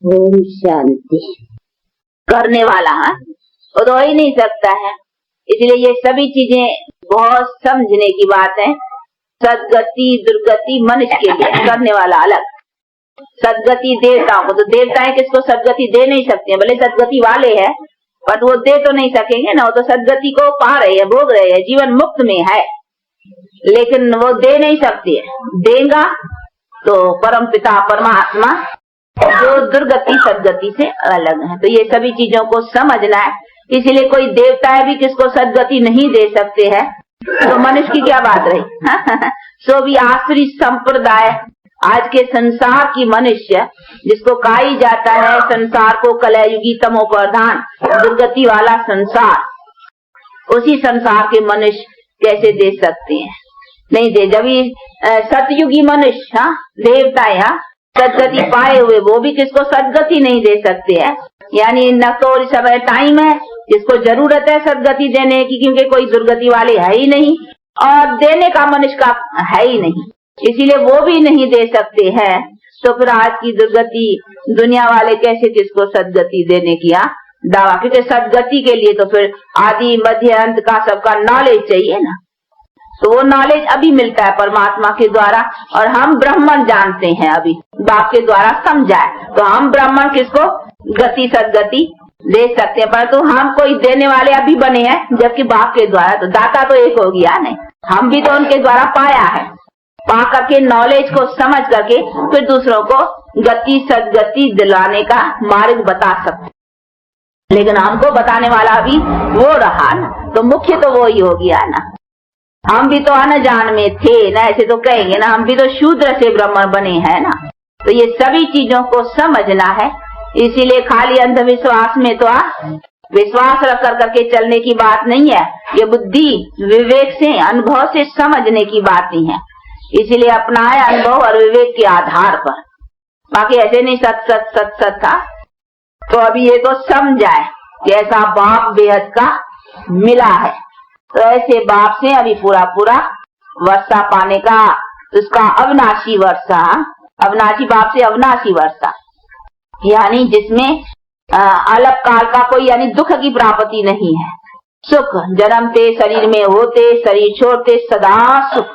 ओम शांति। करने वाला वो तो हो ही नहीं सकता है। इसलिए ये सभी चीजें बहुत समझने की बात है। सदगति दुर्गति मनुष्य के लिए, करने वाला अलग। सदगति देवताओं को, तो देवताएं किसको सदगति दे नहीं सकते हैं, भले सदगति वाले हैं पर वो दे तो नहीं सकेंगे ना। वो तो सदगति को पा रहे हैं, भोग रहे हैं, जीवन मुक्त में है, लेकिन वो दे नहीं सकते। देगा तो परम पिता परमात्मा जो दुर्गति सदगति से अलग है। तो ये सभी चीजों को समझना है। इसीलिए कोई देवता है भी किसको सदगति नहीं दे सकते हैं, तो मनुष्य की क्या बात रही। सो भी आसुरी संप्रदाय आज के संसार की मनुष्य, जिसको कहा ही जाता है संसार को कलयुगी तमो प्रधान दुर्गति वाला संसार, उसी संसार के मनुष्य कैसे दे सकते हैं? नहीं दे। जब सतयुगी मनुष्य देवता है सदगति पाए हुए, वो भी किसको सदगति नहीं दे सकते हैं। यानी न तो इस समय टाइम है जिसको जरूरत है सदगति देने की, क्योंकि कोई दुर्गति वाले है ही नहीं और देने का मनुष्य का है ही नहीं, इसीलिए वो भी नहीं दे सकते हैं। तो फिर आज की दुर्गति दुनिया वाले कैसे किसको सदगति देने की दावा? क्योंकि सदगति के लिए तो फिर आदि मध्य अंत का सबका नॉलेज चाहिए ना। तो वो नॉलेज अभी मिलता है परमात्मा के द्वारा, और हम ब्राह्मण जानते हैं अभी बाप के द्वारा समझाए, तो हम ब्राह्मण किसको गति सदगति दे सकते हैं। परंतु हम कोई देने वाले अभी बने हैं, जबकि बाप के द्वारा तो दाता तो एक हो गया नहीं। हम भी तो उनके द्वारा पाया है, पा करके नॉलेज को समझ करके फिर दूसरों को गति सदगति दिलाने का मार्ग बता सकते। लेकिन हमको बताने वाला भी वो रहा ना, तो मुख्य तो वो ही हो गया ना। हम भी तो अनजान में थे ना, ऐसे तो कहेंगे ना, हम भी तो शूद्र से ब्राह्मण बने हैं ना। तो ये सभी चीजों को समझना है। इसीलिए खाली अंधविश्वास में तो विश्वास रख करके चलने की बात नहीं है। ये बुद्धि विवेक से अनुभव से समझने की बात नहीं है। इसीलिए अपना है अनुभव और विवेक के आधार पर, बाकी ऐसे नहीं सत सत सत सत था। तो अभी ये तो समझाए कि ऐसा बाप बेहद का मिला है, तो ऐसे बाप से अभी पूरा पूरा वर्षा पाने का, उसका अविनाशी वर्षा, अविनाशी बाप से अविनाशी वर्षा, यानी जिसमें अलग काल का कोई यानी दुख की प्राप्ति नहीं है। सुख जन्मते शरीर में होते शरीर छोड़ते सदा सुख,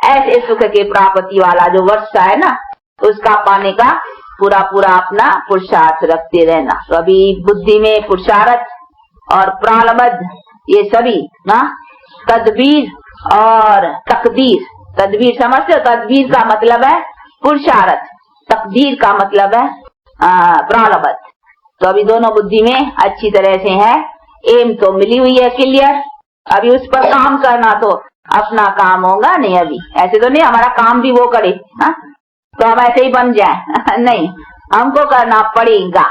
ऐसे सुख के प्राप्ति वाला जो वर्षा है ना, तो उसका पाने का पूरा पूरा अपना पुरुषार्थ रखते रहना। तो अभी बुद्धि में पुरुषार्थ और प्रारब्ध ये सभी ना, तदबीर और तकदीर। तदबीर समझते हो? तदबीर का मतलब है पुरुषार्थ, तकदीर का मतलब है प्रारब्ध। तो अभी दोनों बुद्धि में अच्छी तरह से है, एम तो मिली हुई है क्लियर। अभी उस पर काम करना, तो अपना काम होगा नहीं। अभी ऐसे तो नहीं हमारा काम भी वो करे तो हम ऐसे ही बन जाए नहीं, हमको करना पड़ेगा,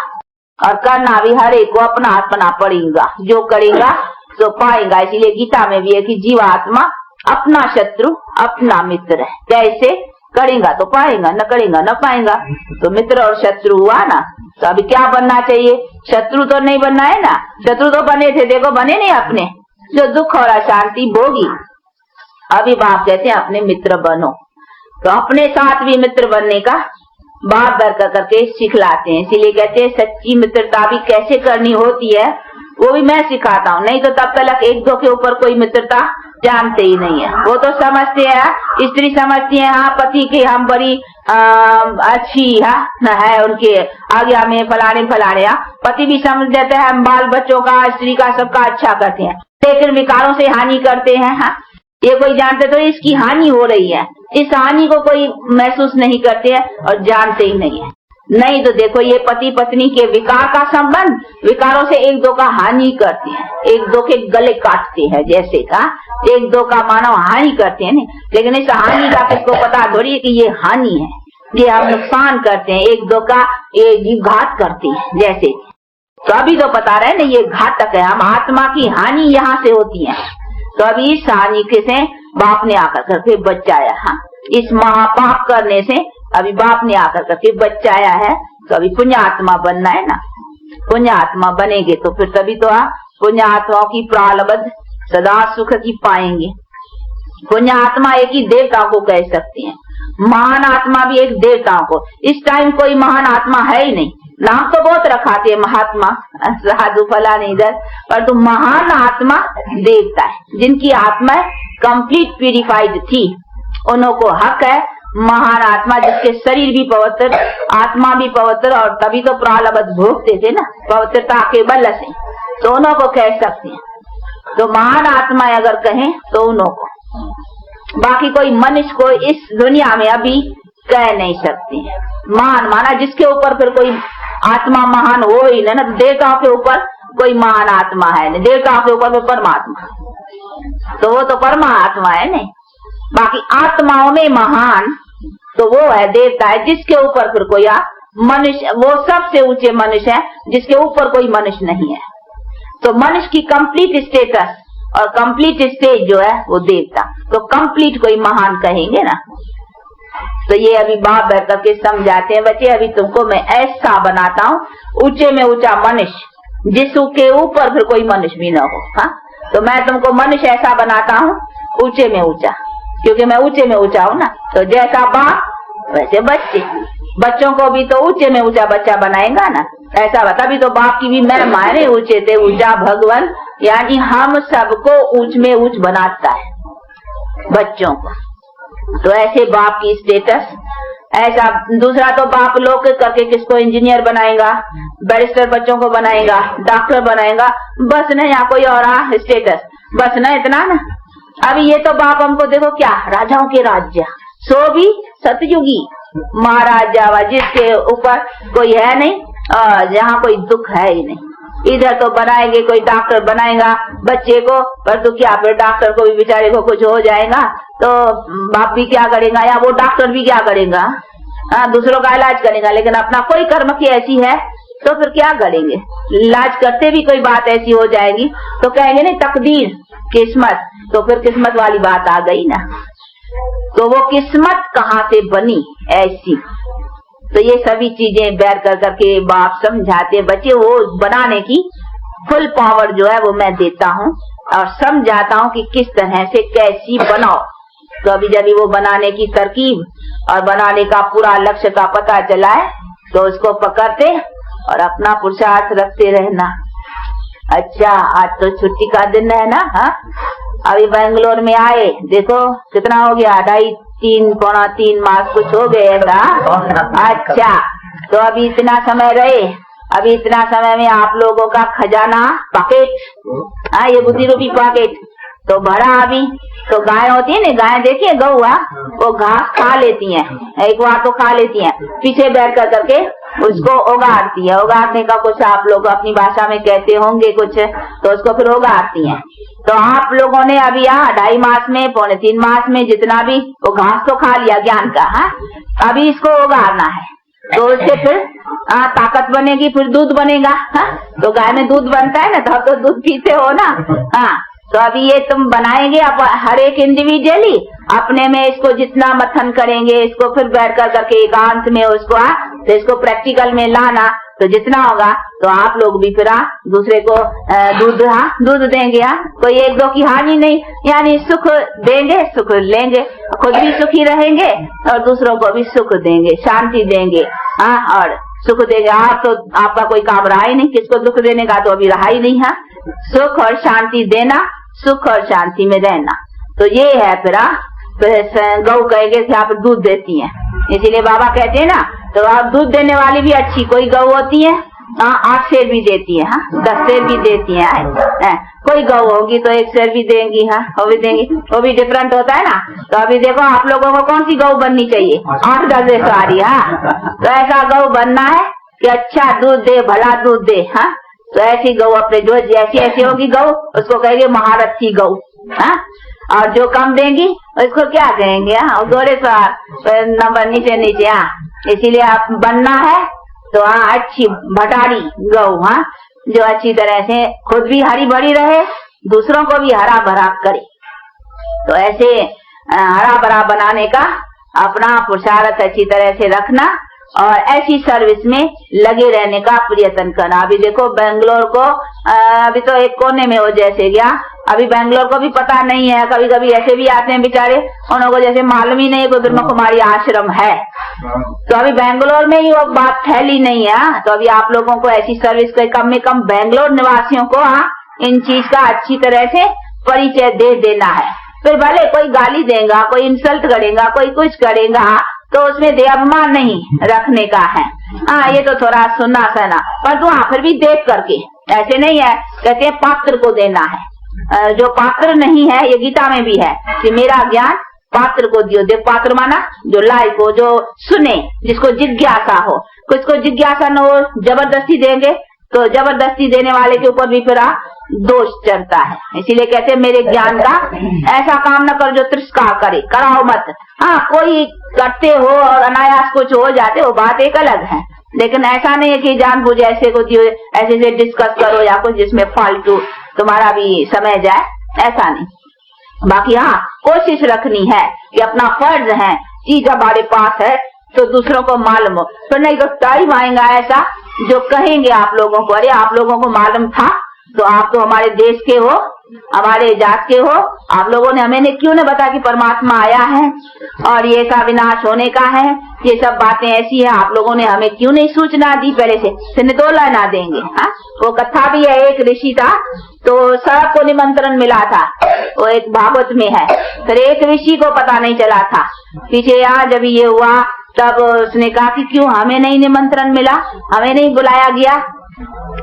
और करना भी हर एक को अपना अपना पड़ेगा। जो करेगा तो पाएगा। इसीलिए गीता में भी है कि जीवात्मा अपना शत्रु अपना मित्र है। कैसे करेगा तो पाएगा, न करेगा न पाएगा। तो मित्र और शत्रु हुआ ना। तो अभी क्या बनना चाहिए? शत्रु तो नहीं बनना है ना। शत्रु तो बने थे, देखो बने नहीं अपने, जो दुख और अशांति भोगी। अभी बाप कहते हैं अपने मित्र बनो। तो अपने साथ भी मित्र बनने का बाप दर करके सिखलाते हैं। इसीलिए कहते हैं सच्ची मित्रता भी कैसे करनी होती है वो भी मैं सिखाता हूँ। नहीं तो तब तक एक दो के ऊपर कोई मित्रता जानते ही नहीं है। वो तो समझते हैं, स्त्री समझती है हाँ पति की हम बड़ी अच्छी है उनके आज्ञा में फलाने फलाने। पति भी समझ जाते हैं हम बाल बच्चों का स्त्री का सबका अच्छा करते हैं, लेकिन विकारों से हानि करते हैं। ये कोई जानते तो इसकी हानि हो रही है, इस हानि को कोई महसूस नहीं करते हैं और जानते ही नहीं है। नहीं तो देखो ये पति पत्नी के विकार का संबंध, विकारों से एक दो का हानि करते हैं, एक दो के गले काटते हैं, जैसे का एक दो का मानव हानि करते हैं नहीं। लेकिन इस हानि का किसको पता थोड़ी है कि ये हानि है, ये हम नुकसान करते हैं, एक दो का ये घात करते हैं जैसे। तो अभी तो पता रहे ना ये घातक है, हम आत्मा की हानि यहाँ से होती है। तो अभी इस हानि से बाप ने आकर करके बचाया। इस महापाप करने से अभी बाप ने आकर करके बचाया है। तो अभी पुण्य आत्मा बनना है ना। पुण्य आत्मा बनेंगे तो फिर तभी तो पुण्य आत्माओं की प्रारब्ध सदा सुख की पाएंगे। पुण्य आत्मा एक ही देवताओं को कह सकते हैं, महान आत्मा भी एक देवताओं को। इस टाइम कोई महान आत्मा है ही नहीं, नाम तो बहुत रखाते हैं महात्मा, साधु फलाने इधर, पर तो महान आत्मा देवता है जिनकी आत्मा कंप्लीट प्यूरिफाइड थी, उन्हों को हक है महान आत्मा जिसके शरीर भी पवित्र, आत्मा भी पवित्र, और तभी तो प्रालब्ध भोगते थे ना पवित्रता के बल से, तो उन्हों को कह सकते हैं। तो महान आत्मा अगर कहें तो उन्हों को, बाकी कोई मनुष्य को इस दुनिया में अभी कह नहीं सकते। महान माना जिसके ऊपर फिर कोई आत्मा महान हो ही ना, देवताओं के ऊपर कोई महान आत्मा है नहीं, देवताओं के ऊपर परमात्मा, तो वो तो परमात्मा है नहीं। बाकी आत्माओं में महान तो वो है देवता है जिसके ऊपर फिर कोई मनुष्य, वो सबसे ऊंचे मनुष्य है जिसके ऊपर कोई मनुष्य नहीं है। तो मनुष्य की कंप्लीट स्टेटस और कंप्लीट स्टेज जो है वो देवता, तो कंप्लीट कोई महान कहेंगे ना। तो ये अभी बाप बैठ करके समझाते हैं, बच्चे अभी तुमको मैं ऐसा बनाता हूँ ऊंचे में ऊंचा मनुष्य जिसके ऊपर फिर कोई मनुष्य भी ना हो। हाँ, तो मैं तुमको मनुष्य ऐसा बनाता हूँ ऊंचे में ऊंचा, क्योंकि मैं ऊंचे में ऊंचा हूँ ना। तो जैसा बाप वैसे बच्चे, बच्चों को भी तो ऊंचे में ऊंचा बच्चा बनाएगा ना, ऐसा बता भी तो बाप की भी मैं माने ऊंचे थे ऊंचा भगवान, यानी हम सबको ऊंच में ऊंच बनाता है बच्चों को। तो ऐसे बाप की स्टेटस ऐसा। दूसरा तो बाप लोग करके किसको इंजीनियर बनाएगा, बैरिस्टर बच्चों को बनाएगा, डॉक्टर बनाएगा, बस न, या कोई और स्टेटस, बस न इतना ना। अभी ये तो बाप हमको देखो क्या राजाओं के राज्य, सो भी सतयुगी महाराजा जिसके ऊपर कोई है नहीं, जहाँ कोई दुख है ही नहीं। इधर तो बनाएंगे, कोई डॉक्टर बनाएगा बच्चे को, पर तो क्या फिर डॉक्टर को भी बेचारे को कुछ हो जाएगा तो बाप भी क्या करेगा, या वो डॉक्टर भी क्या करेगा, दूसरों का इलाज करेगा, लेकिन अपना कोई कर्म की ऐसी है तो फिर क्या करेंगे। इलाज करते भी कोई बात ऐसी हो जाएगी तो कहेंगे नहीं तकदीर किस्मत, तो फिर किस्मत वाली बात आ गई ना। तो वो किस्मत कहाँ से बनी ऐसी, तो ये सभी चीजें बैठ कर करके बाप समझाते बच्चे, वो बनाने की फुल पावर जो है वो मैं देता हूँ और समझाता हूँ कि किस तरह से कैसी बनाओ। तो अभी जब वो बनाने की तरकीब और बनाने का पूरा लक्ष्य का पता चला है तो उसको पकड़ते और अपना पुरुषार्थ रखते रहना। अच्छा, आज तो छुट्टी का दिन है ना। हाँ, अभी बेंगलोर में आए, देखो कितना हो गया, 2.5 पौना 3 मास कुछ हो गए ऐसा। अच्छा, तो अभी इतना समय रहे, अभी इतना समय में आप लोगों का खजाना पॉकेट, ये बुद्धि रूपी पॉकेट तो भरा। अभी तो गाय होती है ना, गाय देखिए गौआ, वो घास खा लेती हैं, एक बार तो खा लेती हैं, पीछे बैठ कर करके उसको उगाड़ती है। उगाड़ने का कुछ आप लोग अपनी भाषा में कहते होंगे कुछ, तो उसको फिर उगाड़ती हैं। तो आप लोगों ने अभी 2.5 मास में, पौने 3 मास में जितना भी वो घास तो खा लिया ज्ञान का। हाँ, अभी इसको उगाड़ना है, तो उससे फिर ताकत बनेगी, फिर दूध बनेगा। हाँ, तो गाय में दूध बनता है ना, तो आप तो दूध पीते हो ना। हाँ, तो अभी ये तुम बनाएंगे अब हर एक इंडिविजुअली अपने में, इसको जितना मथन करेंगे, इसको फिर बैठ कर करके एकांत में उसको तो इसको प्रैक्टिकल में लाना, तो जितना होगा तो आप लोग भी फिर दूसरे को दूध देंगे। कोई एक दो की हानि नहीं, यानी सुख देंगे, सुख लेंगे, खुद भी सुखी रहेंगे और दूसरों को भी सुख देंगे, शांति देंगे। और सुख देंगे। आप तो आपका कोई काम रहा ही नहीं, किसको दुख देने का तो अभी रहा ही नहीं है। सुख और शांति देना, सुख और शांति में रहना, तो ये है। फिर गौ कहेंगे कि आप दूध देती हैं, इसीलिए बाबा कहते हैं ना, तो आप दूध देने वाली भी अच्छी कोई गौ होती है, 8 शेर भी देती है, 10 शेर भी देती है। कोई गौ होगी तो 1 शेर भी देंगी, वो भी देंगी, वो भी डिफरेंट होता है ना। तो अभी देखो आप लोगों को कौन सी गौ बननी चाहिए, 8-10 सवारी। तो ऐसा गौ बनना है कि अच्छा दूध दे, भला दूध दे। तो ऐसी गौ अपने जो जैसी ऐसी होगी गौ, उसको कहेंगे महारथी गौ। और जो कम देंगी उसको क्या कहेंगे, थोड़े सा नंबर नीचे नीचे। इसीलिए आप बनना है तो अच्छी भटारी गौ, जो अच्छी तरह से खुद भी हरी भरी रहे, दूसरों को भी हरा भरा करे। तो ऐसे हरा भरा बनाने का अपना पुरुषार्थ अच्छी तरह से रखना और ऐसी सर्विस में लगे रहने का प्रयत्न करना। अभी देखो बेंगलोर को अभी तो एक कोने में हो जैसे गया, अभी बेंगलोर को भी पता नहीं है, कभी कभी ऐसे भी आते हैं बेचारे, उन को जैसे मालूम ही नहीं कोई ब्रह्म कुमारी आश्रम है। तो अभी बेंगलोर में ही वो बात फैली नहीं है। तो अभी आप लोगों को ऐसी सर्विस कम में कम बेंगलोर निवासियों को इन चीज का अच्छी तरह से परिचय दे देना है। फिर भले कोई गाली देगा, कोई इंसल्ट करेगा, कोई कुछ करेगा, तो उसमें देहाभिमान नहीं रखने का है। ये तो थोड़ा सुनना सहना, पर तू फिर भी देख करके, ऐसे नहीं है। कहते हैं पात्र को देना है, जो पात्र नहीं है, ये गीता में भी है कि मेरा ज्ञान पात्र को दियो। देव पात्र माना जो लाए को, जो सुने, जिसको जिज्ञासा हो। कुछ को जिज्ञासा न हो, जबरदस्ती देंगे तो जबरदस्ती देने वाले के ऊपर भी फिर दोष चलता है। इसीलिए कहते हैं मेरे ज्ञान का ऐसा काम न कर जो तिरस्कार करे, कराओ मत। कोई करते हो और अनायास कुछ हो जाते हो, बात एक अलग है, लेकिन ऐसा नहीं है कि जानबूझ ऐसे को ऐसे से डिस्कस करो या कुछ जिसमें फालतू तुम्हारा भी समय जाए, ऐसा नहीं। बाकी कोशिश रखनी है कि अपना फर्ज है, चीज हमारे पास है तो दूसरों को मालूम हो। तो नहीं तो टाइम आएगा ऐसा जो कहेंगे आप लोगों को, अरे आप लोगों को मालूम था, तो आप तो हमारे देश के हो, हमारे जात के हो, आप लोगों ने हमें क्यों न बता कि परमात्मा आया है और ये सब विनाश होने का है, ये सब बातें ऐसी है, आप लोगों ने हमें क्यों नहीं सूचना दी पहले से। सिंधोला ना देंगे। वो कथा भी है, एक ऋषि था तो सबको निमंत्रण मिला था, वो एक भागवत में है। फिर एक ऋषि को पता नहीं चला था, पीछे जब ये हुआ तब उसने कहा कि क्यों हमें नहीं निमंत्रण मिला, हमें नहीं बुलाया गया।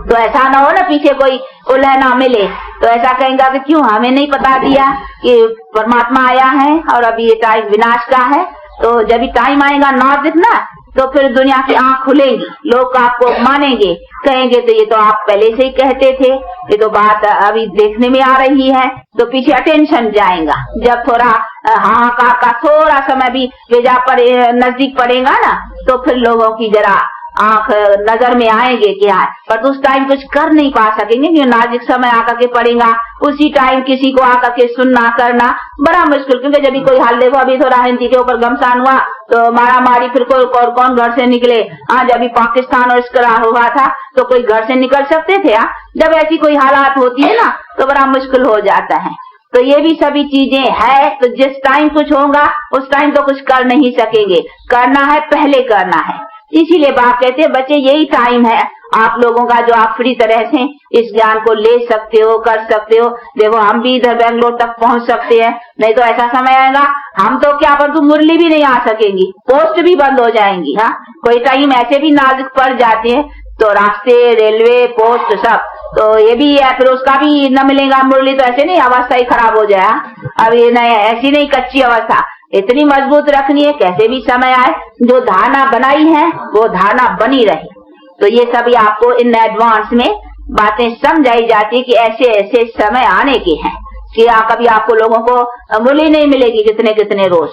तो ऐसा ना हो ना पीछे कोई उलह ना मिले, तो ऐसा कहेंगे कि क्यों हमें नहीं बता दिया कि परमात्मा आया है और अभी ये टाइम विनाश का है। तो जब भी टाइम आएगा नाजिक ना, तो फिर दुनिया की आंख खुलेगी, लोग आपको मानेंगे, कहेंगे तो ये तो आप पहले से ही कहते थे, ये तो बात अभी देखने में आ रही है। तो पीछे अटेंशन जाएगा। जब थोड़ा हाहाकार का थोड़ा समय भी वेजा पड़े, नजदीक पड़ेगा ना, तो फिर लोगों की जरा आंख नजर में आएंगे कि पर तो उस टाइम कुछ कर नहीं पा सकेंगे, क्योंकि नाजुक समय आकर के पड़ेगा। उसी टाइम किसी को आकर के सुनना करना बड़ा मुश्किल, क्योंकि जब भी कोई हाल देखो, अभी थोड़ा हिंदी के ऊपर घमसान हुआ तो मारा मारी, फिर कौन घर से निकले। जब भी पाकिस्तान और इसका हुआ था तो कोई घर से निकल सकते थे। जब ऐसी कोई हालात होती है ना तो बड़ा मुश्किल हो जाता है। तो ये भी सभी चीजें है। तो जिस टाइम कुछ होगा उस टाइम तो कुछ कर नहीं सकेंगे, करना है पहले करना है। इसीलिए बाप कहते हैं बच्चे यही टाइम है आप लोगों का जो आप फ्री तरह से इस ज्ञान को ले सकते हो, कर सकते हो। देखो हम भी इधर बेंगलोर तक पहुंच सकते हैं, नहीं तो ऐसा समय आएगा हम तो क्या पर मुरली भी नहीं आ सकेंगी, पोस्ट भी बंद हो जाएंगी। कोई टाइम ऐसे भी नाजुक पड़ जाते हैं, तो रास्ते, रेलवे, पोस्ट सब, तो ये भी है। फिर उसका भी न मिलेगा मुरली, तो ऐसे नहीं अवस्था ही खराब हो जाए। अब ये नहीं, ऐसी नहीं कच्ची अवस्था, इतनी मजबूत रखनी है कैसे भी समय आए, जो धारणा बनाई है वो धारणा बनी रहे। तो ये सभी आपको इन एडवांस में बातें समझाई जाती है कि ऐसे ऐसे समय आने के हैं कि कभी आपको लोगों को मुरली नहीं मिलेगी कितने रोज,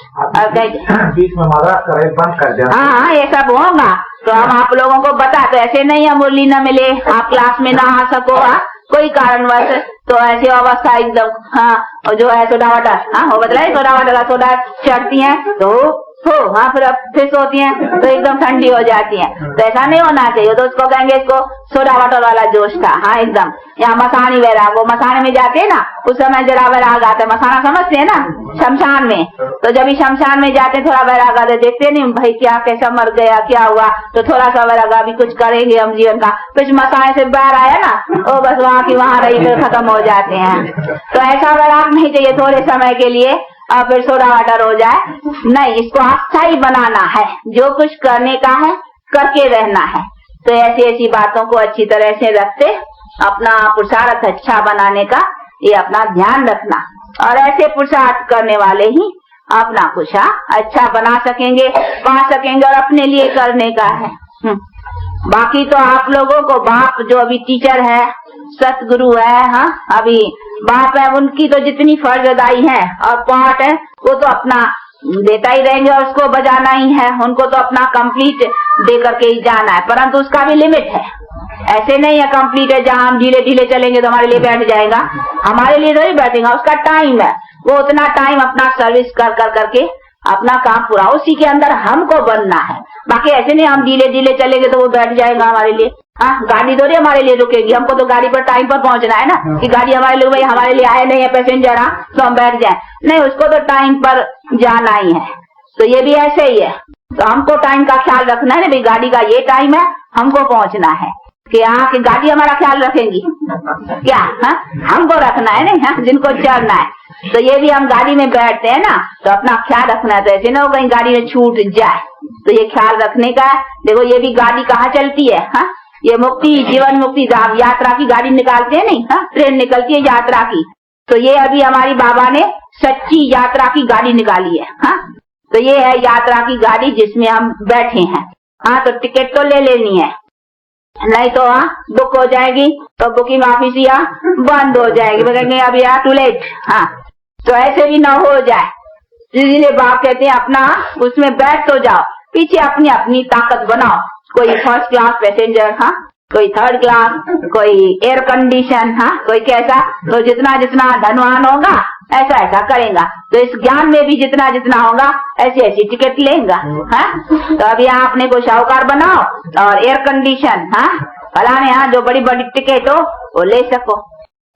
बीच में बंद कर दिया। हाँ ये सब होगा। तो हम आप लोगों को बता, तो ऐसे नहीं है मुरली न मिले, आप क्लास में ना आ सको कोई कारणवश, तो ऐसी अवस्था एकदम और जो है सोडा वाटर, वो बतलाए सोडा वाटर का सोडा चढ़ती है तो फिर होती हैं तो एकदम ठंडी हो जाती हैं। तो ऐसा नहीं होना चाहिए। तो उसको कहेंगे इसको सोडा वाटर वाला जोश था। एकदम यहाँ मसानी वैराग, वो मसाने में जाते हैं ना, उस समय जरा वैराग आता है। मसाना समझते हैं ना, शमशान में। तो जब भी शमशान में जाते थोड़ा वैराग आता, देखते नहीं भाई क्या कैसा मर गया, क्या हुआ, तो थोड़ा सा वैराग अभी कुछ करेंगे हम जीवन का। फिर मसाने से बाहर आया ना, वो बस वहाँ की वहाँ रही, फिर खत्म हो जाते हैं। तो ऐसा वैराग नहीं चाहिए थोड़े समय के लिए और फिर सोडा वाटर हो जाए, नहीं। इसको अस्थायी बनाना है, जो कुछ करने का है करके रहना है। तो ऐसी ऐसी बातों को अच्छी तरह से रखते अपना पुरुषार्थ अच्छा बनाने का ये अपना ध्यान रखना, और ऐसे पुरुषार्थ करने वाले ही अपना कुछ अच्छा बना सकेंगे, पा सकेंगे और अपने लिए करने का है। बाकी तो आप लोगों को बाप जो अभी टीचर है, सतगुरु है, अभी बाप है, उनकी तो जितनी फर्ज अदाई है और पाठ है वो तो अपना देता ही रहेंगे और उसको बजाना ही है। उनको तो अपना कंप्लीट दे करके ही जाना है, परंतु उसका भी लिमिट है। ऐसे नहीं है कंप्लीट है जहाँ हम ढीले ढीले चलेंगे तो हमारे लिए बैठ जाएगा, हमारे लिए तो ही बैठेगा। उसका टाइम है, वो उतना टाइम अपना सर्विस कर करके अपना काम पूरा, उसी के अंदर हमको बनना है। बाकी ऐसे नहीं हम ढीले ढीले चलेंगे तो वो बैठ जाएगा हमारे लिए। हाँ, गाड़ी थोड़ी हमारे लिए रुकेगी, हमको तो गाड़ी पर टाइम पर पहुंचना है ना, कि गाड़ी हमारे लिए भाई हमारे लिए आए नहीं है पैसेंजर, हाँ तो हम बैठ जाए, नहीं, उसको तो टाइम पर जाना ही है। तो ये भी ऐसे ही है, तो हमको टाइम का ख्याल रखना है ना, भाई गाड़ी का ये टाइम है, हमको पहुंचना है, कि हाँ कि गाड़ी हमारा ख्याल रखेंगी क्या, हाँ हमको रखना है ना, हाँ जिनको चढ़ना है। तो ये भी हम गाड़ी में बैठते हैं ना, तो अपना ख्याल रखना है, तो ऐसे ना हो कहीं गाड़ी में छूट जाए, तो ये ख्याल रखने का है। देखो ये भी गाड़ी कहाँ चलती है, हाँ ये मुक्ति जीवन मुक्ति धाम यात्रा की गाड़ी निकालते हैं नहीं, हाँ ट्रेन निकलती है यात्रा की, तो ये अभी हमारी बाबा ने सच्ची यात्रा की गाड़ी निकाली है, हाँ तो ये है यात्रा की गाड़ी जिसमें हम बैठे हैं। हाँ तो टिकट तो ले लेनी है, नहीं तो हाँ बुक हो जाएगी, तो बुकिंग ऑफिस यहाँ बंद हो जाएगी, बोलेंगे अब यहाँ टू लेट, हाँ तो ऐसे भी ना हो जाए, इसलिए बाप कहते हैं अपना उसमें बैठ तो जाओ, पीछे अपनी अपनी ताकत बनाओ, कोई फर्स्ट क्लास पैसेंजर, हाँ कोई थर्ड क्लास, कोई एयर कंडीशन, हाँ कोई कैसा, तो जितना जितना धनवान होगा ऐसा ऐसा करेगा, तो इस ज्ञान में भी जितना जितना होगा ऐसी ऐसी टिकट लेगा, हाँ तो अभी यहाँ अपने को शाहूकार बनाओ और एयर कंडीशन, हाँ फलाने यहाँ जो बड़ी बड़ी टिकट हो वो ले सको।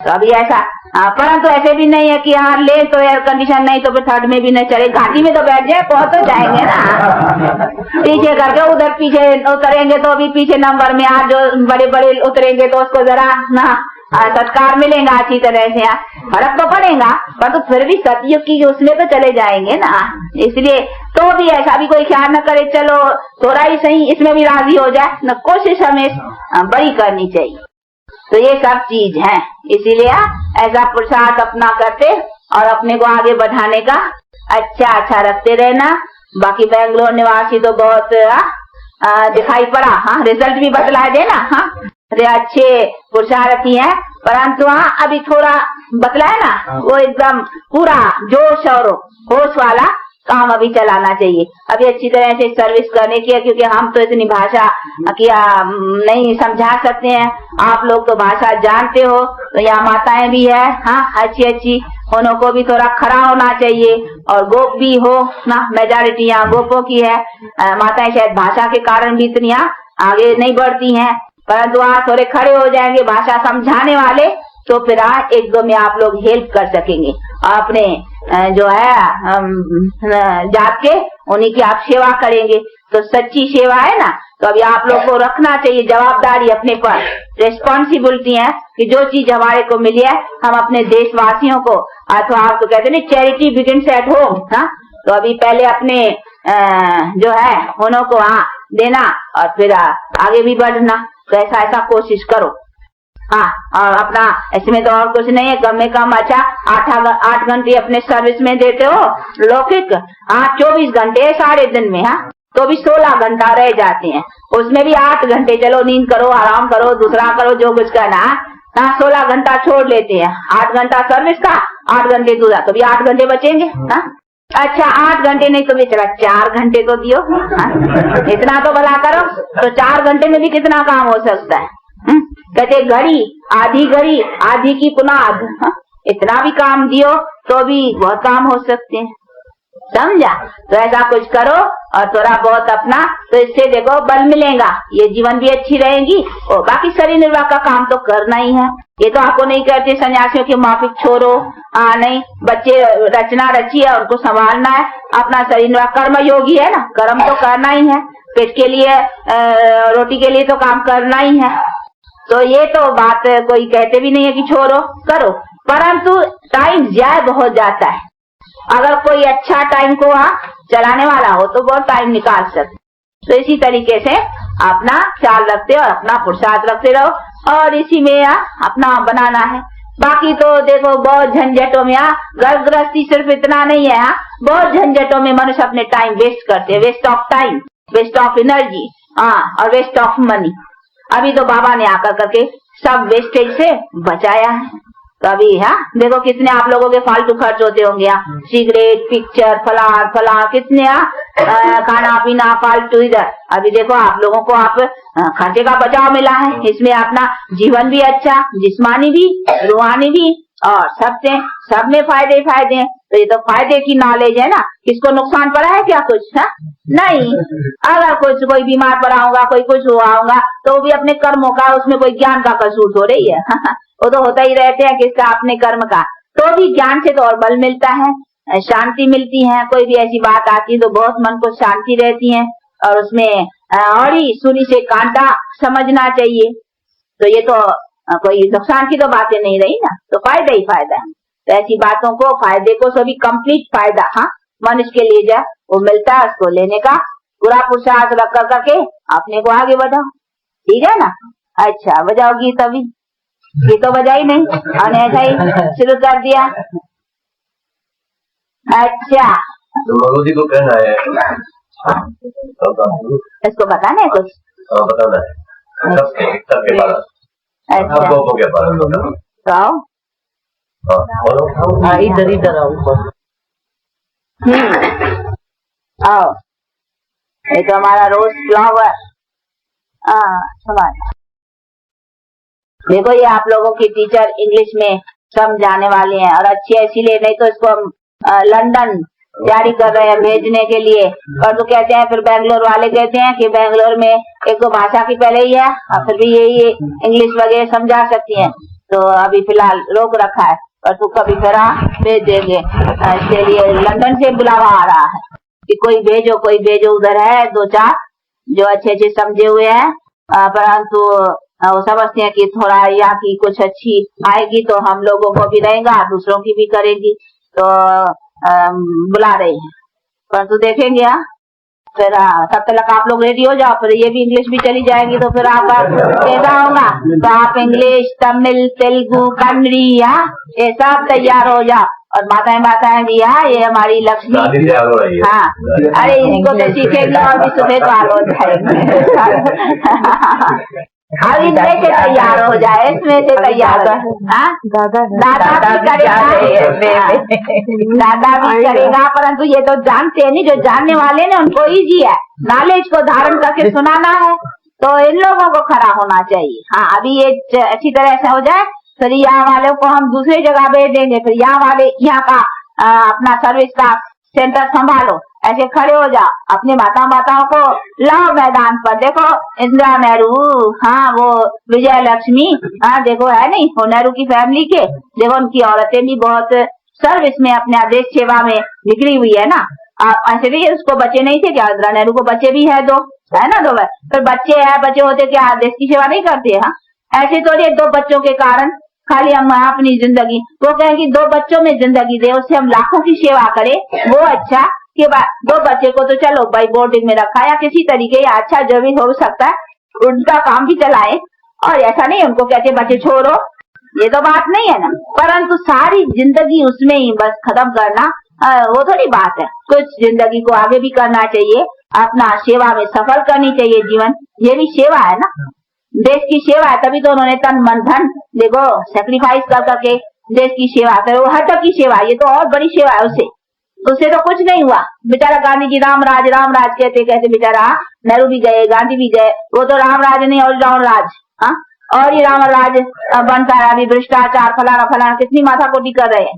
तो अभी ऐसा, परंतु ऐसे भी नहीं है कि यहाँ ले तो एयर कंडीशन, नहीं तो फिर थर्ड में भी नहीं चले, घाटी में तो बैठ जाए, पहुंच तो जाएंगे ना, पीछे करके उधर पीछे उतरेंगे तो अभी पीछे नंबर में आज जो बड़े बड़े उतरेंगे तो उसको जरा ना सत्कार मिलेगा अच्छी तरह से, फर्क तो पड़ेगा, पर तो फिर भी सतयुग की उसमें तो चले जाएंगे ना, इसलिए तो भी ऐसा भी कोई ख्याल न करे, चलो थोड़ा ही सही इसमें भी राजी हो जाए, न कोशिश हमें बड़ी करनी चाहिए। तो ये सब चीज है, इसीलिए ऐसा पुरुषार्थ अपना करते और अपने को आगे बढ़ाने का अच्छा रखते रहना। बाकी बेंगलोर निवासी तो बहुत दिखाई पड़ा, हाँ रिजल्ट भी बतला देना, हाँ अच्छे पुरुषार्थी है, परंतु हाँ अभी थोड़ा बतलाए ना, वो एकदम पूरा जोश और होश वाला काम अभी चलाना चाहिए, अभी अच्छी तरह से सर्विस करने की है, क्योंकि हम तो इतनी भाषा क्या नहीं समझा सकते हैं, आप लोग तो भाषा जानते हो, तो यहाँ माताएं भी है, हाँ अच्छी उन्हों को भी थोड़ा खड़ा होना चाहिए, और गोप भी हो ना, मेजॉरिटी यहाँ गोपों की है, माताएं शायद भाषा के कारण भी इतनी आगे नहीं बढ़ती हैं, परंतु वहाँ थोड़े खड़े हो जाएंगे भाषा समझाने वाले, तो फिर एक दो में आप लोग हेल्प कर सकेंगे, अपने जो है जात के उन्हीं की आप सेवा करेंगे, तो सच्ची सेवा है ना। तो अभी आप लोग को रखना चाहिए जवाबदारी अपने पर, रेस्पॉन्सिबिलिटी है कि जो चीज हमारे को मिली है हम अपने देशवासियों को, अथवा आपको कहते हैं चैरिटी बिगिंस एट होम, हाँ तो अभी पहले अपने जो है उन्हों को देना और फिर आगे भी बढ़ना, तो ऐसा कोशिश करो। हाँ और अपना इसमें तो और कुछ नहीं है, कम में कम अच्छा 8 घंटे अपने सर्विस में देते हो लौकिक, हाँ 24 घंटे सारे दिन में, हाँ तो भी 16 घंटा रह जाते हैं, उसमें भी 8 घंटे चलो नींद करो, आराम करो, दूसरा करो जो कुछ करना, हाँ 16 घंटा छोड़ लेते हैं, 8 घंटा सर्विस का, 8 घंटे दूसरा, तो भी 8 घंटे बचेंगे, हाँ अच्छा 8 घंटे नहीं तो भी चला 4 घंटे तो दियो, हाँ इतना तो भला करो, तो 4 घंटे में भी कितना काम हो सकता है, कहते घड़ी आधी की पुनाद, इतना भी काम दियो तो भी बहुत काम हो सकते हैं, समझा। तो ऐसा कुछ करो और थोड़ा बहुत अपना, तो इससे देखो बल मिलेगा, ये जीवन भी अच्छी रहेगी, और बाकी शरीर निर्वाह का काम तो करना ही है, ये तो आपको नहीं करते सन्यासियों की माफिक छोड़ो, नहीं बच्चे रचना रची है उनको संभालना है, अपना शरीर निर्वाह कर्म योगी है ना, कर्म तो करना ही है, पेट के लिए रोटी के लिए तो काम करना ही है, तो ये तो बात कोई कहते भी नहीं है कि छोड़ो करो, परंतु टाइम ज्यादा बहुत जाता है, अगर कोई अच्छा टाइम को चलाने वाला हो तो बहुत टाइम निकाल सकते, तो इसी तरीके से अपना ख्याल रखते और अपना पुरुषार्थ रखते रहो, और इसी में अपना बनाना है। बाकी तो देखो बहुत झंझटों में घर गृहस्थी सिर्फ इतना नहीं है, बहुत झंझटों में मनुष्य अपने टाइम वेस्ट करते हैं, waste of time, waste of energy, और वेस्ट ऑफ मनी। अभी तो बाबा ने आकर करके सब वेस्टेज से बचाया है, तो अभी देखो कितने आप लोगों के फालतू खर्च होते होंगे, सिगरेट, पिक्चर, फलार कितने खाना पीना फालतू इधर, अभी देखो आप लोगों को आप खर्चे का बचाव मिला है, इसमें अपना जीवन भी अच्छा, जिस्मानी भी रूहानी भी और सब में फायदे ही फायदे हैं। तो ये तो फायदे की नॉलेज है ना, किसको नुकसान पड़ा है क्या कुछ? हा? नहीं। अगर कुछ कोई बीमार पड़ा होगा, कोई कुछ हुआ होगा, तो वो भी अपने कर्मों का, उसमें कोई ज्ञान का कसूर हो रही है। वो तो होता ही रहते हैं किसका, अपने कर्म का। तो भी ज्ञान से तो और बल मिलता है, शांति मिलती है। कोई भी ऐसी बात आती है तो बहुत मन को शांति रहती है, और उसमें और ही सुनी से कांटा समझना चाहिए। तो ये तो कोई नुकसान की तो बातें नहीं रही ना, तो फायदा ही फायदा है। तो ऐसी बातों को, फायदे को, सभी कंप्लीट फायदा हाँ मनुष्य के लिए जो वो मिलता है, उसको लेने का पूरा पुरुषार्थ रख करके अपने को आगे बढ़ाओ। ठीक है ना? अच्छा, बजाओगी तभी, ये तो बजा ही नहीं, और ऐसा ही शुरू कर दिया। अच्छा, तो मनु जी को कहना है, इसको बताना है कुछ? बताना है सबके बारे। अच्छा, इधर आओ, ये तो हमारा रोज फ्लावर। समाज देखो, ये आप लोगों की टीचर इंग्लिश में समझाने वाली हैं, और अच्छी है, इसीलिए नहीं तो इसको हम लंदन जारी कर रहे हैं भेजने के लिए। और तो कहते हैं, फिर बेंगलोर वाले कहते हैं कि बेंगलोर में एक तो भाषा की पहले ही है, और फिर भी यही इंग्लिश वगैरह समझा सकती हैं। तो अभी फिलहाल रोक रखा है, और तू कभी फिर भेज देंगे। इसके लिए लंदन से बुलावा आ रहा है कि कोई भेजो। उधर है 2-4 जो अच्छे समझे हुए हैं, परंतु वो समझते हैं कि थोड़ा यहाँ की कुछ अच्छी आएगी तो हम लोगों को भी रहेगा, दूसरों की भी करेगी। तो बुला रहे हैं, परंतु देखेंगे। फिर तब तक आप लोग रेडी हो जाओ, फिर ये भी इंग्लिश भी चली जाएगी, तो फिर आपका कैसा होगा? तो आप इंग्लिश, तमिल, तेलुगु, कन्नड़ी ये सब तैयार हो जाओ। और माताएं भी ये हमारी लक्ष्मी हाँ, अरे इनको तो सीखेंगे और भी सुबह काल हो जाएंगे। अब इनमें से तैयार हो जाए, इसमें से तैयार दादा भी करेगा, परंतु ये तो जानते हैं नहीं, जो जानने वाले ने उनको इजी है, नॉलेज को धारण करके सुनाना है। तो इन लोगों को खड़ा होना चाहिए। हाँ, अभी ये अच्छी तरह से हो जाए, फिर यहाँ वालों को हम दूसरी जगह भेज देंगे। फिर यहाँ वाले यहाँ का अपना सर्विस का सेंटर संभालो, ऐसे खड़े हो जाओ, अपने माताओं को लाओ मैदान पर। देखो इंदिरा नेहरू, हाँ वो विजय लक्ष्मी, हाँ देखो है नहीं, वो नेहरू की फैमिली के, देखो उनकी औरतें भी बहुत सर्विस में अपने देश सेवा में निकली हुई है ना। ऐसे भी उसको बच्चे नहीं थे क्या? इंदिरा नेहरू को बच्चे भी है 2, है ना 2। फिर बच्चे होते क्या देश की सेवा नहीं करते? हाँ, ऐसे थोड़ी 2 बच्चों के कारण खाली हम अपनी जिंदगी, वो कहेंगे 2 बच्चों में जिंदगी दे, उससे हम लाखों की सेवा करें, वो अच्छा कि 2 बच्चे को तो चलो भाई बोर्डिंग में रखा या किसी तरीके, या अच्छा जो भी हो सकता है उनका काम भी चलाए। और ऐसा नहीं उनको कहते बच्चे छोड़ो, ये तो बात नहीं है ना, परंतु सारी जिंदगी उसमें ही बस खत्म करना वो थोड़ी बात है। कुछ जिंदगी को आगे भी करना चाहिए, अपना सेवा में सफल करनी चाहिए जीवन, ये भी सेवा है ना, देश की सेवा है। तभी तो उन्होंने तन मन धन देखो सेक्रीफाइस कर करके देश की सेवा करे, वो हर तक की सेवा, ये तो और बड़ी सेवा है। उससे तो कुछ नहीं हुआ। बेचारा गांधी जी राम राज कहते बेचारा नेहरू भी गए, गांधी भी गए, वो तो राम राज नहीं और राम राज। हाँ, और ये राम राज बनता है, अभी भ्रष्टाचार फलाना कितनी माथाकोटी कर रहे हैं,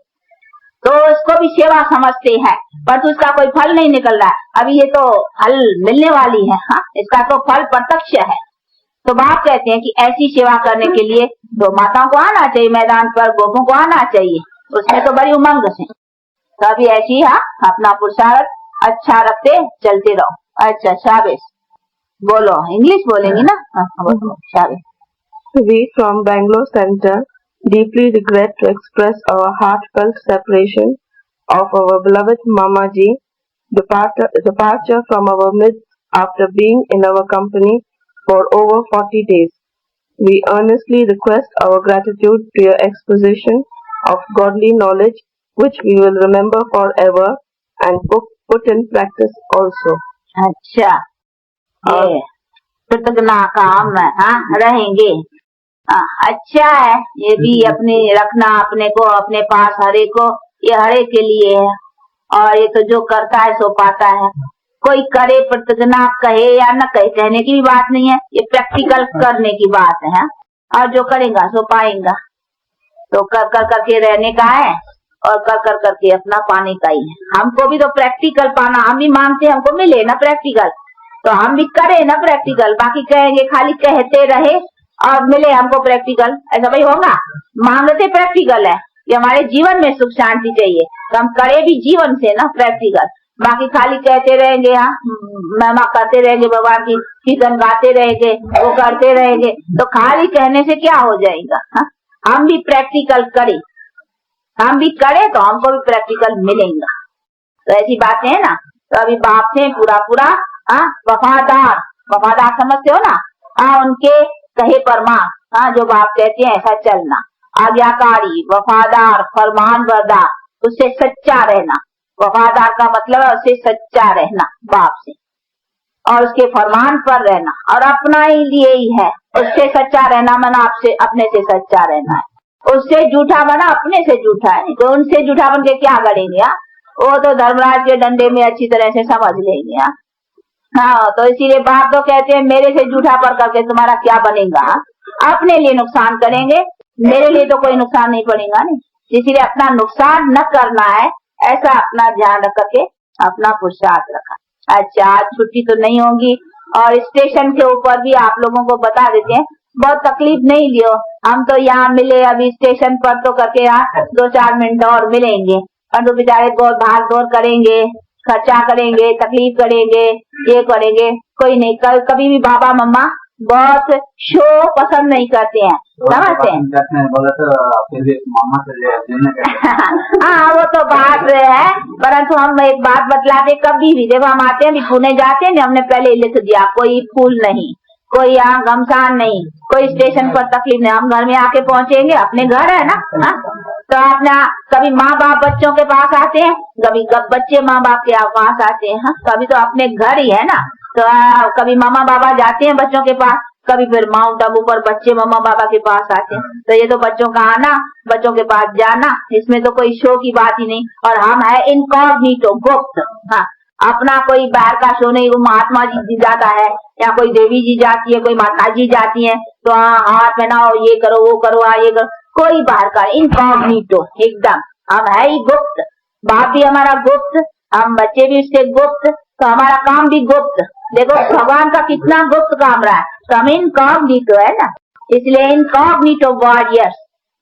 तो उसको भी सेवा समझते हैं, पर तो उसका कोई फल नहीं निकल रहा है। अभी ये तो फल मिलने वाली है। हाँ, इसका तो फल प्रत्यक्ष है। तो बाप कहते हैं कि ऐसी सेवा करने के लिए तो माताओं को आना चाहिए मैदान पर, गोपों को आना चाहिए, उसमें तो बड़ी उमंग से। तो अभी ऐसी अपना पुरुषार्थ अच्छा रखते चलते रहो। अच्छा, शाबाश, बोलो इंग्लिश बोलेंगी ना? बोलो शाबाश। We from Bangalore Center deeply regret to express our heartfelt separation of our beloved Mama Ji, departure from our midst after being in our company for over 40 days. We earnestly request our gratitude to your exposition of godly knowledge, which we will remember forever and put in practice also. अच्छा, ये कृतज्ञता का हम रहेंगे। अच्छा है, ये भी अपने रखना, अपने को अपने पास हरे को, ये हरे के लिए है। और ये तो जो करता है सो पाता है। कोई करे प्रतिज्ञा कहे या न कहे, कहने की भी बात नहीं है, ये प्रैक्टिकल करने की बात है। और जो करेगा सो पाएगा। तो कर कर करके रहने का है और कर कर करके अपना पाने का ही है। हमको भी तो प्रैक्टिकल पाना, हम भी मांगते हमको मिले ना प्रैक्टिकल, तो हम भी करें ना प्रैक्टिकल। बाकी कहेंगे खाली कहते रहे और मिले हमको प्रैक्टिकल, ऐसा भाई होगा? मांगते प्रैक्टिकल है कि हमारे जीवन में सुख शांति चाहिए, तो हम करे भी जीवन से ना प्रैक्टिकल। बाकी खाली कहते रहेंगे, हाँ महिमा करते रहेंगे, भगवान की कीर्तन गाते रहेंगे, वो करते रहेंगे, तो खाली कहने से क्या हो जाएगा? हाँ? हम भी प्रैक्टिकल करें, हम भी करें तो हमको भी प्रैक्टिकल मिलेगा। तो ऐसी बातें है ना। तो अभी बाप से पूरा पूरा वफादार, वफादार समझते हो ना? उनके कहे फरमान, जो बाप कहते हैं ऐसा चलना, आज्ञाकारी, वफादार, फरमान बरदार, उससे सच्चा रहना। वफादार का मतलब है उससे सच्चा रहना बाप से, और उसके फरमान पर रहना, और अपना ही लिए ही है। उससे सच्चा रहना मना आपसे अपने से सच्चा रहना है। उससे झूठा बना अपने से झूठा है, तो उनसे झूठा बन के क्या करेंगे? वो तो धर्मराज के डंडे में अच्छी तरह से समझ लेंगे। हाँ, तो इसीलिए बाप तो कहते हैं मेरे से झूठा पर करके तुम्हारा क्या बनेगा? अपने लिए नुकसान करेंगे, मेरे लिए तो कोई नुकसान नहीं पड़ेगा नहीं। इसीलिए अपना नुकसान न करना है, ऐसा अपना ध्यान रख करके अपना पुरुषार्थ रखा। अच्छा, आज छुट्टी तो नहीं होगी, और स्टेशन के ऊपर भी आप लोगों को बता देते हैं, बहुत तकलीफ नहीं लियो। हम तो यहाँ मिले अभी स्टेशन पर तो करके यहाँ 2-4 मिनट और मिलेंगे, और तो बेचारे बहुत भाग दौड़ करेंगे, खर्चा करेंगे, तकलीफ करेंगे, ये करेंगे। कोई नहीं, कल कभी भी बाबा मम्मा बहुत शो पसंद नहीं करते हैं, समझते हैं? बोला तो मामा से हाँ, वो तो बात है, परंतु हम एक बात बतला दे, कभी भी देखो हम आते हैं, अभी पुणे जाते हैं, हमने पहले लिख दिया, कोई फूल नहीं, कोई यहाँ घमसान नहीं, कोई स्टेशन पर तकलीफ नहीं। हम घर में आके पहुँचेंगे, अपने घर है ना। तो अपना कभी माँ बाप बच्चों के पास आते हैं, कभी बच्चे माँ बाप के पास आते हैं। कभी तो अपने घर ही है ना। तो कभी मामा बाबा जाते हैं बच्चों के पास, कभी फिर माउंट आबू पर बच्चे मामा बाबा के पास आते हैं। तो ये तो बच्चों का आना, बच्चों के पास जाना, इसमें तो कोई शो की बात ही नहीं। और हम है इनकॉग्निटो, गुप्त। हाँ, अपना कोई बाहर का शो नहीं। वो महात्मा जी जाता है, या कोई देवी जी जाती है, कोई माता जी जाती है, तो हाथ पहनाओ, ये करो, वो करो, ये करो, कोई बाहर का इनकॉग्निटो एकदम। हम है ही गुप्त, बाप भी हमारा गुप्त, हम बच्चे भी उसके गुप्त, तो हमारा काम भी गुप्त। देखो भगवान का कितना गुप्त काम रहा है, तो हम इनकॉग्निटो है ना, इसलिए इनकॉग्निटो वॉरियर्स।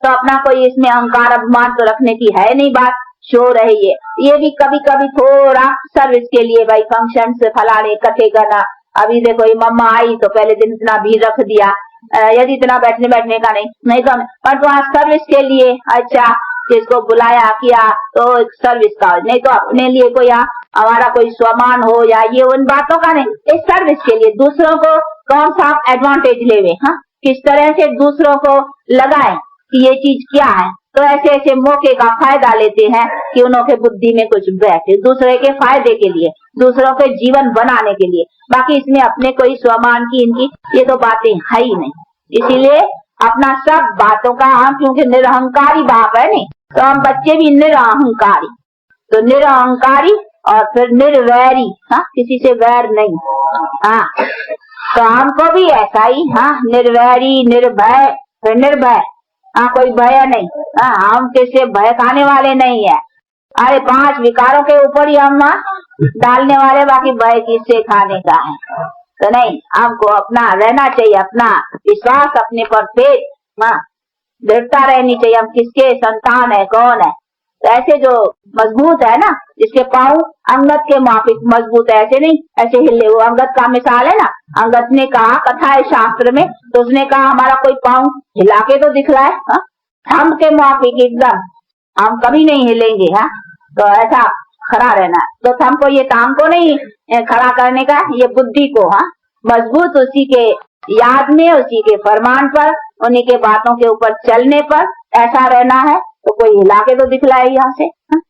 तो अपना कोई इसमें अहंकार अभिमान तो रखने की है नहीं बात, शो रही है। ये भी कभी कभी थोड़ा सर्विस के लिए, भाई फंक्शन से फलाने इकट्ठे करना। अभी देखो ये मम्मा आई तो पहले दिन इतना भीड़ रख दिया, यदि इतना बैठने का नहीं तो, पर वहाँ सर्विस के लिए, अच्छा जिसको बुलाया किया तो सर्विस का, नहीं तो अपने लिए कोई हमारा कोई स्वमान हो या ये उन बातों का नहीं, इस सर्विस के लिए दूसरों को कौन सा एडवांटेज लेवे, हाँ किस तरह से दूसरों को लगाए कि ये चीज क्या है। तो ऐसे ऐसे मौके का फायदा लेते हैं कि उनके बुद्धि में कुछ बैठे, दूसरे के फायदे के लिए, दूसरों के जीवन बनाने के लिए। बाकी इसमें अपने कोई स्वमान की इनकी ये तो बातें है ही नहीं। इसीलिए अपना सब बातों का, हम क्योंकि निरहंकारी बाप है नहीं, तो हम बच्चे भी निरहंकारी। तो निरहंकारी और फिर निर्वैरी, हाँ किसी से वैर नहीं। हाँ, तो हमको भी ऐसा ही, हाँ निर्वैरी, निर्भय, फिर निर्भय, हाँ कोई भय नहीं। हाँ, हम किसी भय खाने वाले नहीं है। अरे 5 विकारों के ऊपर ही हम डालने वाले, बाकी भय किससे खाने का है। तो नहीं, हमको अपना रहना चाहिए, अपना विश्वास अपने पर फेथ, हाँ दृढ़ता रहनी चाहिए। हम किसके संतान है, कौन है। तो ऐसे जो मजबूत है ना, जिसके पाँव अंगद के माफिक मजबूत है, ऐसे नहीं ऐसे हिले। वो अंगद का मिसाल है ना, अंगद ने कहा, कथा है शास्त्र में, तो उसने कहा हमारा कोई पाँव हिला के तो दिखलाए, हम के माफिक एकदम, हम कभी नहीं हिलेंगे। हाँ, तो ऐसा खड़ा रहना। तो हमको ये काम को नहीं खड़ा करने का, ये बुद्धि को, हाँ मजबूत उसी के याद में, उसी के फरमान पर, उन्हीं के बातों के ऊपर चलने पर ऐसा रहना है। तो कोई हिला के तो दिखलाए यहाँ से, हाँ?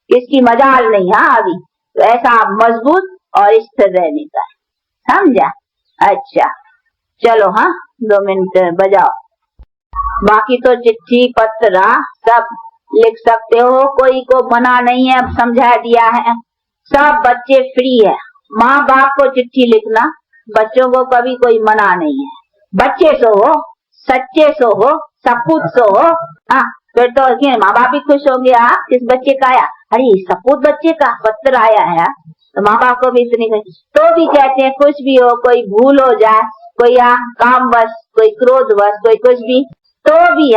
इसकी मजाल नहीं। हाँ, अभी तो ऐसा मजबूत और स्थिर रहने का, समझा। अच्छा चलो, हाँ 2 मिनट बजाओ। बाकी तो चिट्ठी पत्र सब लिख सकते हो, कोई को मना नहीं है, अब समझा दिया है। सब बच्चे फ्री है, माँ बाप को चिट्ठी लिखना, बच्चों को कभी कोई मना नहीं है। बच्चे सो हो, सच्चे सो हो, सपूत सो हो, हाँ फिर तो माँ बाप भी खुश होंगे। हाँ, किस बच्चे का आया, अरे सपूत बच्चे का पत्र आया है, तो माँ बाप को भी इतनी खुशी। तो भी कहते हैं कुछ भी हो, कोई भूल हो जाए, कोई कामवश, कोई क्रोधवश, कोई कुछ भी, तो भी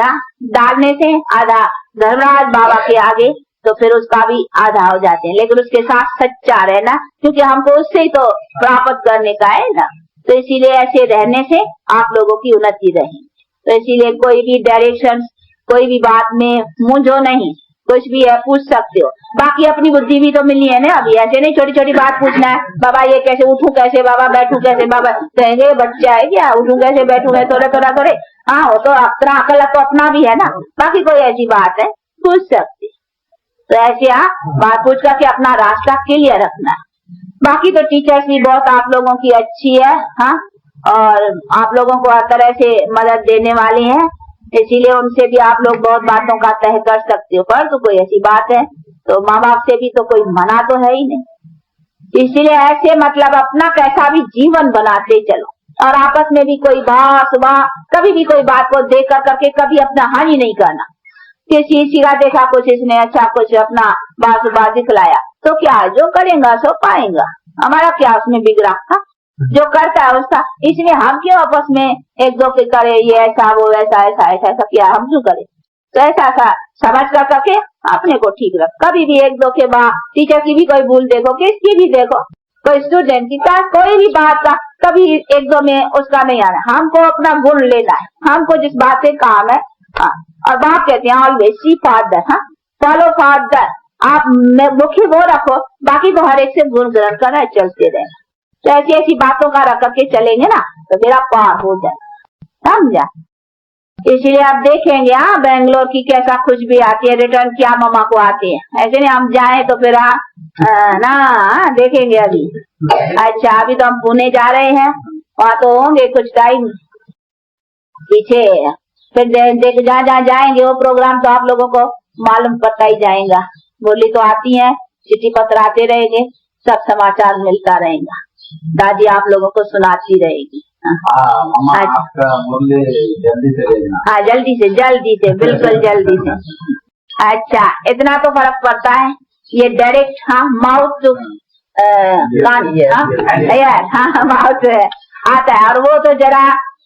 डालने से आधा धर्मराज बाबा के आगे, तो फिर उसका भी आधा हो जाते हैं। लेकिन उसके साथ सच्चा रहना, क्योंकि हमको उससे ही तो प्राप्त करने का है ना। तो इसीलिए ऐसे रहने से आप लोगों की उन्नति रहे। तो इसीलिए कोई भी डायरेक्शन, कोई भी बात में मुंझो नहीं, कुछ भी है पूछ सकते हो। बाकी अपनी बुद्धि भी तो मिली है ना। अभी ऐसे नहीं छोटी छोटी बात पूछना है, बाबा ये कैसे, उठूं कैसे बाबा, बैठूं कैसे बाबा, कहेंगे बच्चा है क्या, उठूं कैसे बैठूं, थोड़ा थोड़ा करे। हाँ, वो तो अपना अकल तो अपना भी है ना। बाकी कोई ऐसी बात है पूछ सकते, तो ऐसे बात पूछ करके अपना रास्ता क्लियर रखना है। बाकी तो टीचर्स भी बहुत आप लोगों की अच्छी है, हाँ, और आप लोगों को हर तरह से मदद देने वाले हैं, इसीलिए उनसे भी आप लोग बहुत बातों का तय कर सकते हो। पर तो कोई ऐसी बात है तो माँ बाप से भी तो कोई मना तो है ही नहीं। इसीलिए ऐसे मतलब अपना कैसा भी जीवन बनाते चलो, और आपस में भी कोई सुबह कभी भी कोई बात को देख करके कभी अपना हानि नहीं करना। किसी का देखा कुछ इसने अच्छा कुछ अपना बात दिखलाया, तो क्या जो करेगा सो पाएगा, हमारा क्या उसमें बिगड़ा था, जो करता है उसका। इसलिए हम क्यों आपस में एक दो के करे, ये ऐसा वो ऐसा ऐसा ऐसा ऐसा क्या हम क्यों करें। तो ऐसा समझ करके अपने को ठीक रख। कभी भी एक दो के बाद टीचर की भी कोई भूल देखो, किसकी भी देखो, कोई स्टूडेंट की का कोई भी बात का कभी एक दो में उसका नहीं आना। हमको अपना गुण लेना है, हमको जिस बात से काम है। हाँ, और बात कहते हैं ऑलवेज सी फादर, हाँ, फॉलो फादर। आप मुख्य वो रखो, बाकी को हर एक से गुण ग्रहण करना, चलते रहे। तो ऐसी ऐसी बातों का रख करके चलेंगे ना, तो मेरा पार हो जाए, समझा। इसीलिए आप देखेंगे बेंगलोर की कैसा खुश भी आती है, रिटर्न क्या मामा को आती है। ऐसे नहीं हम जाए तो फिर ना देखेंगे अभी। अच्छा, अभी तो हम पुणे जा रहे हैं, वहाँ तो होंगे कुछ टाइम पीछे, फिर देख जहाँ जाएंगे वो प्रोग्राम तो आप लोगों को मालूम पड़ता ही जाएगा। बोली तो आती है, चिट्ठी पत्र आते रहेंगे, सब समाचार मिलता रहेगा, दादी आप लोगों को सुनाती रहेगी। मामा आपका मुरली जल्दी से भेजना। हाँ, जल्दी से बिल्कुल जल्दी से। अच्छा, इतना तो फर्क पड़ता है, ये डायरेक्ट माउथ टू माउथ आता है, और वो तो जरा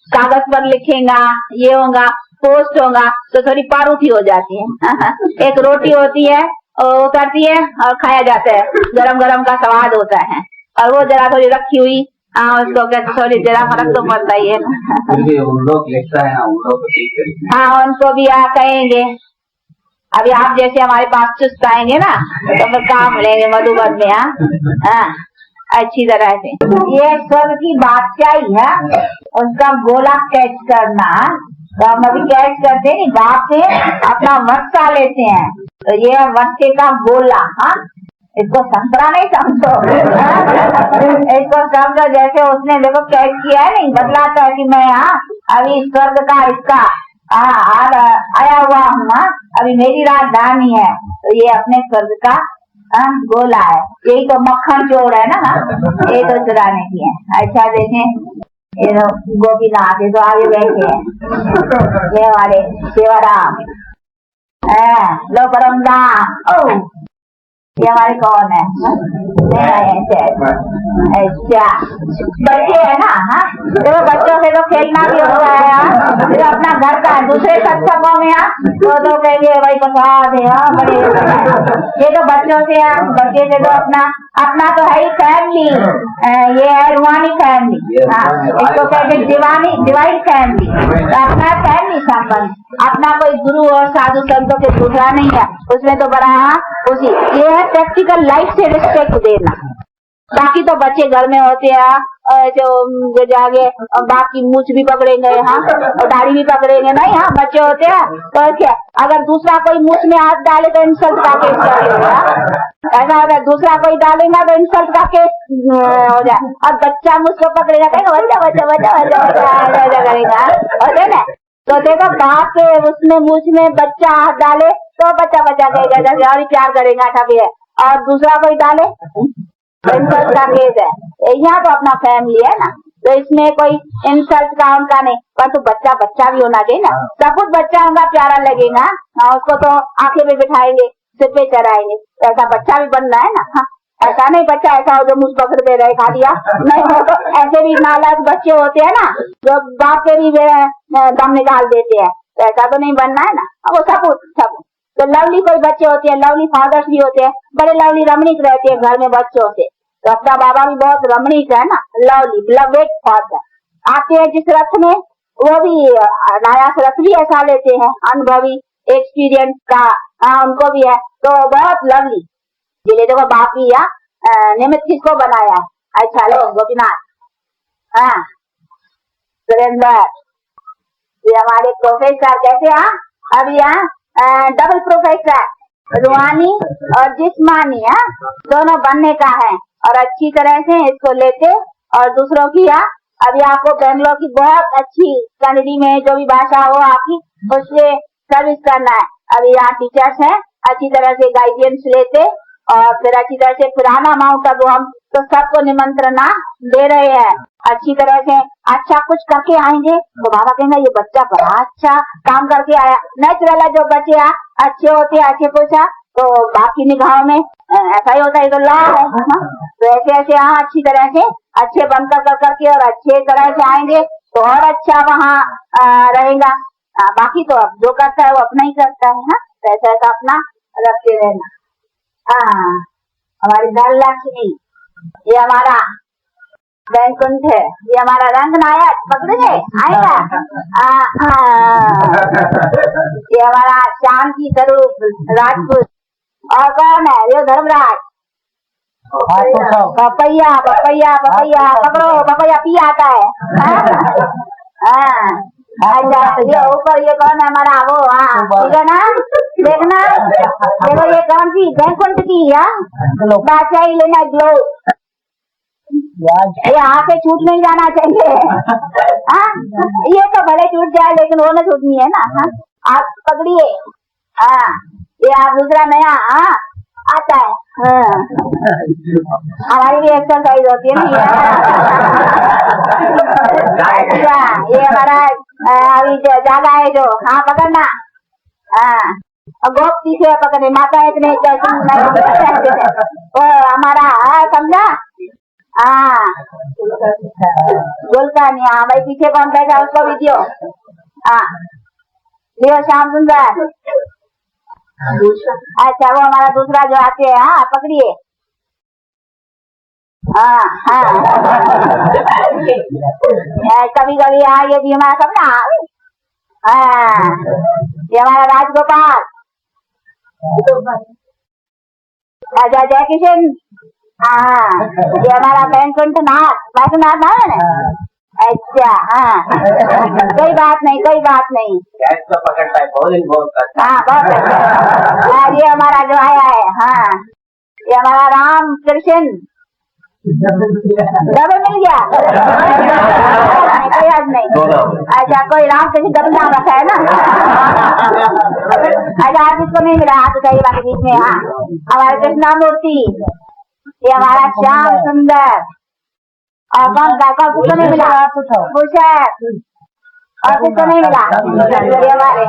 कागज पर लिखेगा, ये होगा, पोस्ट होगा, तो थोड़ी पारूथी हो जाती है। एक रोटी होती है, उतरती है और खाया जाता है, गरम गरम का स्वाद होता है, और वो जरा थोड़ी रखी हुई, उसको थोड़ी जरा फर्क तो पड़ता ही है ना। उन लोग लिखता है ना, उन लोग ठीक है। हाँ, उनको भी कहेंगे। अभी आप जैसे हमारे पास चुस्त आएंगे ना, तो फिर काम लेंगे मधुबन में। हाँ, अच्छी तरह से। ये स्वर्ग की बादशाही है, उसका गोला कैच करना, तो हम अभी कैच करते नहीं, बाप से अपना वर्षा लेते हैं, तो ये वर्षे का गोला। हाँ, इसको संतरा नहीं समझो, इसको समझो जैसे उसने देखो कैच किया है, नहीं बतलाता है कि मैं अभी स्वर्ग का इसका आया हुआ हूँ, अभी मेरी राजधानी है, तो ये अपने स्वर्ग का गोला है। यही तो मक्खन चोर है ना, ये तो चुराने की है। अच्छा देखें, ये गोपीनाथ ये तो आगे बैठे हैं, ये हमारे सेवाराम, लो परमदाम, ओ ये हमारे कौन है, अच्छा बच्चे है ना। हाँ, देखो बच्चों से तो खेलना भी होता है, तो अपना घर का दूसरे सत्संगों में तो कहेंगे भाई प्रसाद है, बड़े ये तो बच्चों से बच्चे से तो अपना तो है ही फैमिली, ये है रूहानी फैमिली। हाँ, इसको कहते डिवाइन फैमिली, तो अपना फैमिली संबंध, अपना कोई गुरु और साधु संतों के दूसरा नहीं है, उसमें तो बड़ा उसी ये है प्रैक्टिकल लाइफ से रिस्पेक्ट देना। बाकी तो बच्चे घर में होते हैं जो जागे, और बाकी मूछ भी पकड़ेंगे, हाँ, और दाढ़ी भी पकड़ेंगे नहीं। हाँ, बच्चे होते हैं तो क्या, अगर दूसरा कोई मूछ में हाथ डाले तो इंसल्ट का केस करेगा, ऐसा होता है। दूसरा कोई डालेगा तो इंसल्ट का केस हो जाए, और बच्चा मूछ को पकड़ेगा कहेगा बच्चा बच्चा बच्चा बच्चा ऐसा करेगा, होते ना। तो देखो बाप के उसमें मूछ में बच्चा हाथ डाले तो बच्चा बच्चा कहेगा, जैसे और प्यार करेगा भी है, और दूसरा कोई डाले इंसल्ट का केस है। यहाँ तो अपना फैमिली है ना, तो इसमें कोई इंसल्ट का उनका नहीं, परंतु बच्चा बच्चा भी होना चाहिए ना। सब कुछ बच्चा होगा प्यारा लगेगा, उसको तो आंखें पे बिठाएंगे, सिर पे चढ़ाएंगे, तो ऐसा बच्चा भी बनना है ना। हाँ, ऐसा नहीं बच्चा ऐसा हो जो मुझ पकड़ दे रहे खा दिया, नहीं हो तो ऐसे भी नालायक बच्चे होते हैं ना जो बाप के भी दम निकाल देते हैं, तो ऐसा तो नहीं बनना है ना। अब वो सब तो लवली कोई बच्चे होते हैं, लवली फादर्स भी होते हैं, बड़े लवली रमणीक रहते हैं घर में बच्चों से। तो अपना बाबा भी बहुत रमणीक है ना, लवली बिलवेड फादर। आते हैं जिस रथ में वो भी नायास रथ भी ऐसा लेते हैं, अनुभवी एक्सपीरियंस का उनको भी है, तो बहुत लवली। जिले देखो बाप भी या निमित्त किसको बनाया है। अच्छा लो गोपीनाथ, हाँ सुरेंद्र, ये हमारे प्रोफेसर कैसे अभी डबल प्रोफेसर रूहानी और जिस्मानी दोनों बनने का है, और अच्छी तरह से इसको लेते और दूसरों की अभी आपको बेंगलोर की बहुत अच्छी कन्नड़ी में जो भी भाषा हो आपकी उससे सर्विस करना है। अभी यहाँ टीचर्स हैं, अच्छी तरह से गाइडेंस लेते और फिर अच्छी तरह से पुराना माउंट आबू हम तो सबको निमंत्रण दे रहे हैं। अच्छी तरह से अच्छा कुछ करके आएंगे तो बाबा कहेंगे ये बच्चा बड़ा अच्छा काम करके आया। नेचुरल है जो बच्चे अच्छे होते हैं, अच्छे कुछ तो बाकी निगाहों में ऐसा ही होता है, तो ला है। तो ऐसे ऐसे अच्छी तरह से अच्छे बनकर कर करके और अच्छे तरह से आएंगे तो और अच्छा वहाँ रहेगा। बाकी तो अब जो करता है वो अपना ही करता है ना, तो ऐसा ऐसा अपना रखते रहना। हमारी धन लक्ष्मी, ये हमारा वैकुंठ है, ये हमारा रंग नायक पकड़ गए आएगा। ये हमारा शांति स्वरूप राजपूत। और कौन है ये धर्मराज, पपैया पपैया पपैया पकड़ो, पपैया पी आता है। अच्छा ये ऊपर ये कौन है हमारा वो, ठीक है ना, देखना देखो ये कौन सी वैकुंठ की बादशाह ही लेना ग्लो, ये आके छूट नहीं जाना चाहिए। ये तो भले छूट जाए लेकिन वो न छूटनी है ना। आप पकड़िए, ये आप दूसरा नया आता है। हमारी भी एक्सरसाइज होती है ना। अच्छा ये हमारा अभी ज्यादा है जो, पकड़ना। गोप्ती से पकड़े, माता इतने वो हमारा समझा। बोलता नहीं। भाई पीछे कौन बैठा उसको भी दियो। दियो श्याम सुंदर। अच्छा वो हमारा दूसरा जो आते हैं, पकड़िए। कभी कभी ये भी हमारा सब ना। ये हमारा राजगोपाल। अच्छा जय किशन। ये हमारा वैकुंठनाथ है ना। अच्छा कोई बात नहीं कोई बात नहीं। पकड़ता है बहुत बहुत अच्छा। ये हमारा जो आया है, ये हमारा राम कृष्ण डबल मिल गया। कोई आज नहीं। अच्छा कोई राम कृष्ण डबल नाम रखा है ना। अच्छा आज इसको नहीं मिला, हाथ उठाइए बाकी बीच में। हमारे कृष्णा मूर्ति, ये हमारा श्याम सुंदर। और कौन किसको नहीं मिला, भूषण। और किसको नहीं मिला, ये हमारे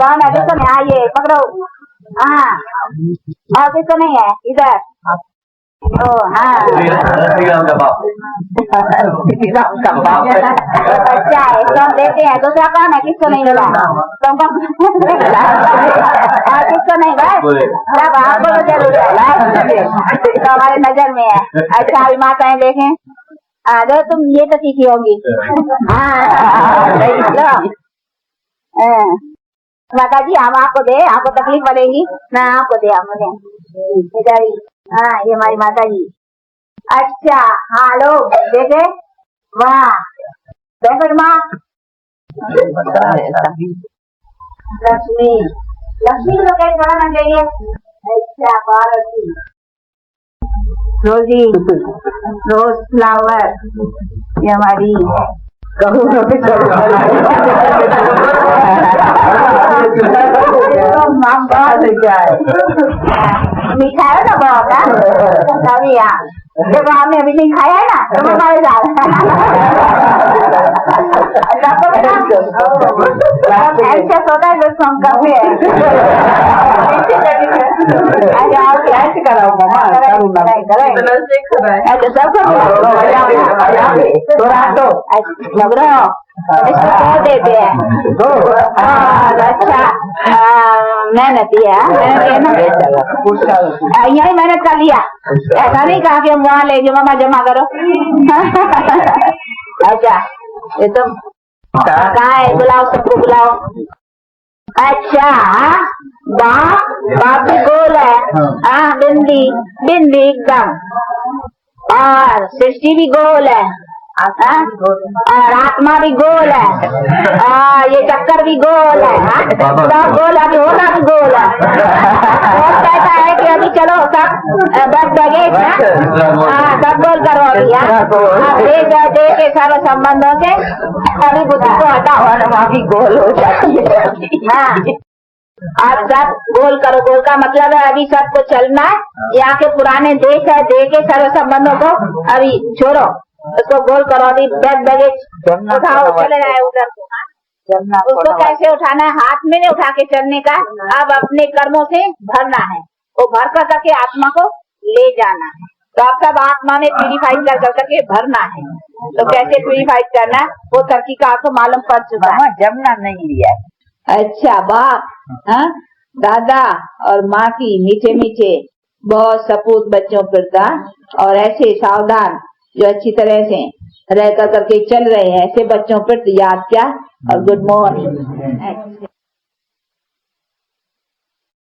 कौन है किसको नहीं, आइए पकड़ो। और किसको नहीं है इधर। बच्चा है इसको हम देते हैं। दूसरा कौन है किसको नहीं मिला, तुमको और किसको नहीं, बस सब आपको तो जरूर है, तो हमारे नजर में है। अच्छा अभी माताएं देखें, जो तुम ये तो सीखी होगी। माता जी हम आपको दे, आपको तकलीफ पड़ेगी ना, आपको दे हम बेचारी। ये हमारी माता जी। अच्छा लोग देखे, वाह वेंकट माँ। लक्ष्मी, लक्ष्मी को कैसे बनाना चाहिए। अच्छा पार्वती, रोजी, रोज फ्लावर। ये हमारी मीठा है ना बहुत। देखो हमने अभी नहीं खाया है ना, तुम हमारे साथ एंशियस होता है जो हम करते हैं। ऐसे कराओ मामा, ऐसे सबको लग रहा हो इसको खो देते हैं। अच्छा मेहनत है यही मेहनत कर लिया, ऐसा नहीं कहा कि हम वहाँ ले जाओ मामा जमा करो। अच्छा ये तो कहाँ है, बुलाओ सबको बुलाओ। अच्छा बाप भी गोल है, हाँ बिंदी बिंदी एकदम, और सृष्टि भी गोल है, और आत्मा भी गोल है, ये चक्कर भी गोल है, सब गोल है, अभी होना भी गोल है। वो कहता है कि अभी चलो सब बस बगेज सब गोल करो अभी, दे के सर्व संबंधों से अभी बुद्धि को हटाओ, वहाँ भी गोल हो जाती है। हाँ आप सब गोल करो, गोल का मतलब है अभी सबको चलना है, यहाँ के पुराने देश है, दे के सर्व संबंधों को अभी छोड़ो, उसको गोल करो, अभी बैग बैगेज उठाओ, चले जाए उधर को। उसको कैसे उठाना है, हाथ में नहीं उठा के चलने का, अब अपने कर्मों से भरना है, वो भर कर करके आत्मा को ले जाना है। तो आप सब आत्मा में प्यूरिफाइड कर करके भरना है। तो कैसे प्यूरिफाइड करना है वो तरीका आपको मालूम पड़ चुका है। जमना नहीं लिया। अच्छा बाप हाँ दादा और माँ की मीठे मीठे बहुत सपूत बच्चों पर था, और ऐसे सावधान जो अच्छी तरह से रह कर करके चल रहे हैं, ऐसे बच्चों पर याद क्या और गुड मॉर्निंग।